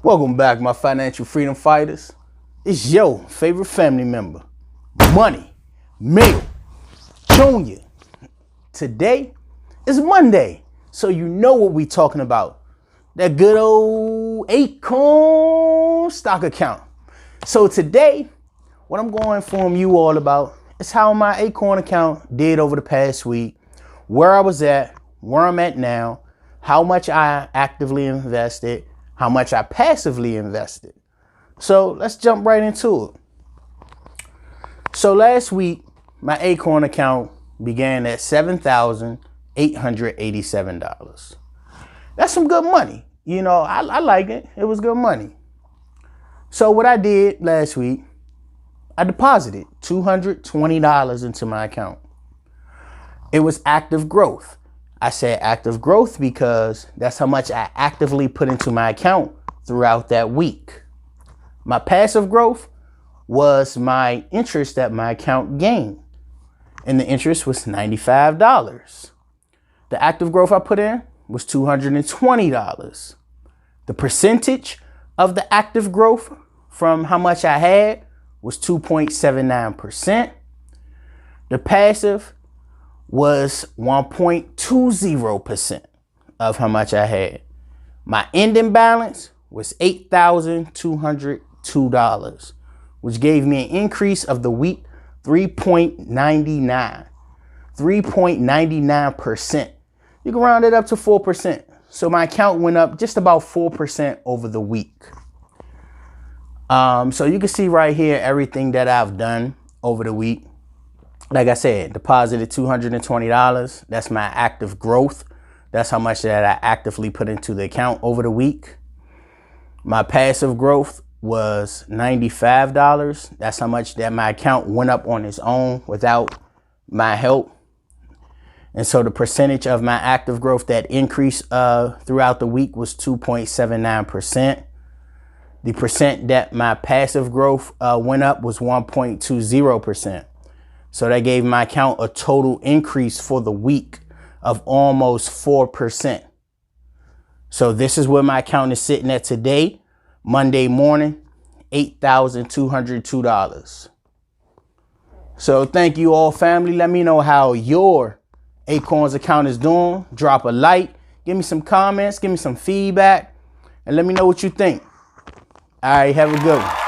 Welcome back, my financial freedom fighters. It's your favorite family member, Money Mill Jr. Today is Monday, so you know what we talking about. That good old Acorns stock account. So today, what I'm going to inform you all about is how my Acorn account did over the past week, where I was at, where I'm at now, how much I actively invested, how much I passively invested. So let's jump right into it. So last week, my Acorn account began at $7,887. That's some good money. You know, I like it. It was good money. So what I did last week, I deposited $220 into my account. It was active growth. I said active growth because that's how much I actively put into my account throughout that week. My passive growth was my interest that my account gained, and the interest was $95. The active growth I put in was $220. The percentage of the active growth from how much I had was 2.79%. The passive was 1.20% of how much I had. My ending balance was $8,202, which gave me an increase of the week 3.99%. You can round it up to 4%. So my account went up just about 4% over the week. So you can see right here everything that I've done over the week. Like I said, deposited $220. That's my active growth. That's how much that I actively put into the account over the week. My passive growth was $95. That's how much that my account went up on its own without my help. And so the percentage of my active growth that increased throughout the week was 2.79%. The percent that my passive growth went up was 1.20%. So that gave my account a total increase for the week of almost 4%. So this is where my account is sitting at today, Monday morning, $8,202. So thank you all, family. Let me know how your Acorns account is doing. Drop a like, give me some comments, give me some feedback, and let me know what you think. All right, have a good one.